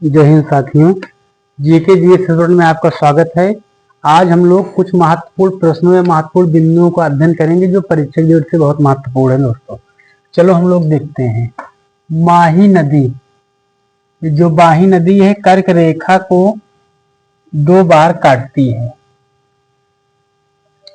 जय हिंद साथियों, GK GS episode में आपका स्वागत है। आज हम लोग कुछ महत्वपूर्ण प्रश्नों या महत्वपूर्ण बिंदुओं का अध्ययन करेंगे जो परीक्षा की ओर से बहुत महत्वपूर्ण है। दोस्तों चलो हम लोग देखते हैं। माही नदी, जो माही नदी है कर्क रेखा को 2 बार काटती है।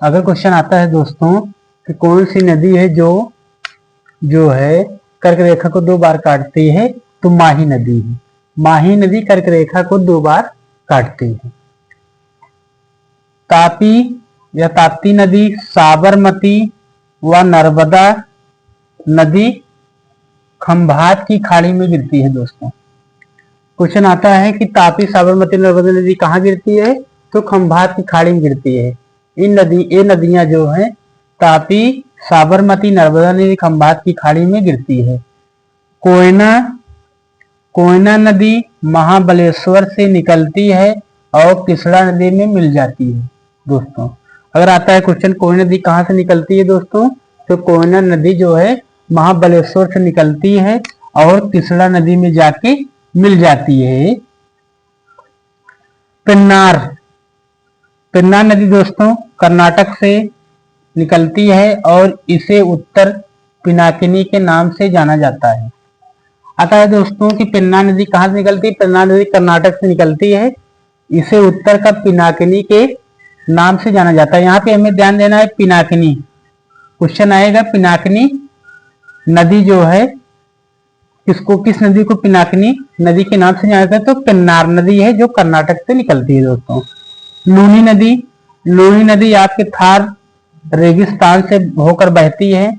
अगर क्वेश्चन आता है दोस्तों कि कौन सी नदी है जो है कर्क रेखा को 2 बार काटती है, तो माही नदी है। माही नदी कर्क रेखा को 2 बार काटती है। तापी या ताप्ती नदी, साबरमती व नर्मदा नदी खंभात की खाड़ी में गिरती है। दोस्तों क्वेश्चन आता है कि तापी, साबरमती, नर्मदा नदी कहाँ गिरती है, तो खंभात की खाड़ी में गिरती है। ये नदियां जो हैं तापी, साबरमती, नर्मदा नदी खंभात की खाड़ी में गिरती है। कोयना नदी महाबलेश्वर से निकलती है और किसड़ा नदी में मिल जाती है। दोस्तों अगर आता है क्वेश्चन कोयना नदी कहाँ से निकलती है दोस्तों, तो कोयना नदी जो है महाबलेश्वर से निकलती है और किसड़ा नदी में जाके मिल जाती है। पेन्नार नदी दोस्तों कर्नाटक से निकलती है और इसे उत्तर पिनाकिनी के नाम से जाना जाता है। आता है दोस्तों कि पेन्नार नदी कहाँ से निकलती है, पेन्नार नदी कर्नाटक से निकलती है, इसे उत्तर का पिनाकिनी के नाम से जाना जाता है। यहाँ पे हमें ध्यान देना है पिनाकिनी, क्वेश्चन आएगा पिनाकिनी नदी जो है किस नदी को पिनाकिनी नदी के नाम से जाना जाता है, तो पेन्नार नदी है जो कर्नाटक से निकलती है। दोस्तों लूनी नदी आपके थार रेगिस्तान से होकर बहती है।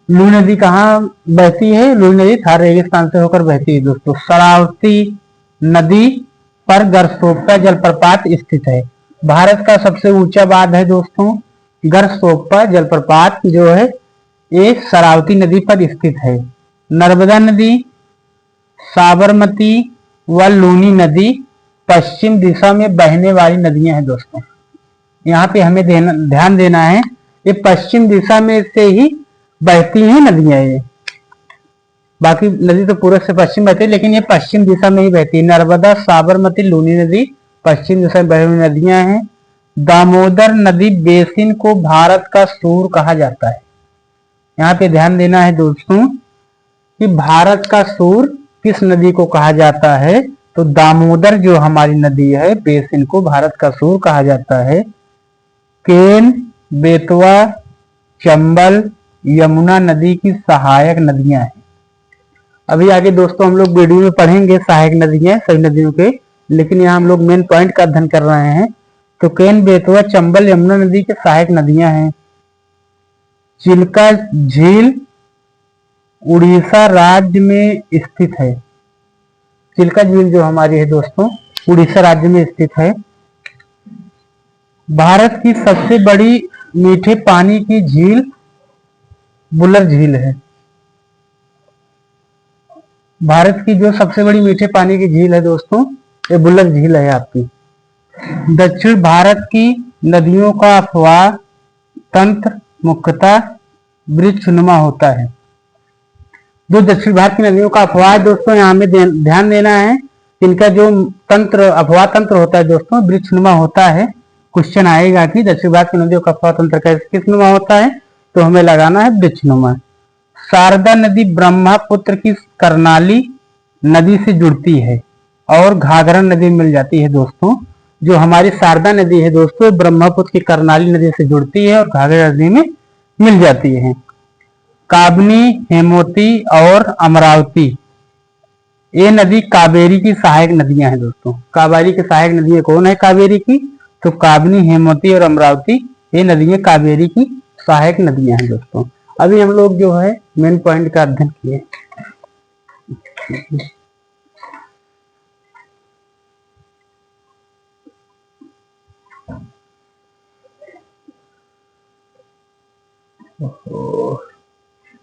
लूनी नदी कहाँ बहती है, लूनी नदी थार रेगिस्तान से होकर बहती है। दोस्तों शरावती नदी पर गरसोप्पा जलप्रपात स्थित है। भारत का सबसे ऊंचा बांध है दोस्तों गरसोप्पा जलप्रपात जो है ये शरावती नदी पर स्थित है। नर्मदा नदी, साबरमती व लूनी नदी पश्चिम दिशा में बहने वाली नदियां हैं। दोस्तों यहाँ पे हमें ध्यान देना है, ये पश्चिम दिशा में से ही बहती हैं नदियां। ये बाकी नदी तो पूर्व से पश्चिम बहती है, लेकिन ये पश्चिम दिशा में ही बहती है। नर्मदा, साबरमती, लूनी नदी पश्चिम दिशा में बहने वाली नदियां हैं। दामोदर नदी बेसिन को भारत का सूर कहा जाता है। यहाँ पे ध्यान देना है दोस्तों कि भारत का सूर किस नदी को कहा जाता है, तो दामोदर जो हमारी नदी है बेसिन को भारत का सूर कहा जाता है। केन, बेतवा, चंबल, यमुना नदी की सहायक नदियां हैं। अभी आगे दोस्तों हम लोग वीडियो में पढ़ेंगे सहायक नदियां सभी नदियों के, लेकिन यहाँ हम लोग मेन पॉइंट का अध्ययन कर रहे हैं। तो केन, बेतवा, चंबल, यमुना नदी के सहायक नदियां हैं। चिल्का झील उड़ीसा राज्य में स्थित है। चिल्का झील जो हमारी है दोस्तों उड़ीसा राज्य में स्थित है। भारत की सबसे बड़ी मीठे पानी की झील बुलर झील है। भारत की जो सबसे बड़ी मीठे पानी की झील है दोस्तों ये बुलर झील है आपकी। दक्षिण भारत की नदियों का अपवाह तंत्र मुख्यतः वृक्षनुमा होता है। जो दक्षिण भारत की नदियों का अपवाह दोस्तों यहाँ में ध्यान देना है, इनका जो अपवाह तंत्र होता है दोस्तों वृक्षनुमा होता है। क्वेश्चन आएगा कि दक्षिण भारत की नदियों का अपवाह तंत्र किसनुमा होता है, तो हमें लगाना है वृक्षनुमा। शारदा नदी ब्रह्मपुत्र की कर्नाली नदी से जुड़ती है और घाघरा नदी में मिल जाती है। दोस्तों जो हमारी शारदा नदी है दोस्तों ब्रह्मपुत्र की कर्नाली नदी से जुड़ती है और घाघरा नदी में मिल जाती है। काबनी, हेमवती और अमरावती ये नदी कावेरी की सहायक नदियां हैं। दोस्तों कावेरी की सहायक नदियां कौन है कावेरी की, तो काबनी, हेमवती और अमरावती ये नदियां कावेरी की सहायक नदियां हैं। दोस्तों अभी हम लोग जो है मेन पॉइंट का अध्ययन किए।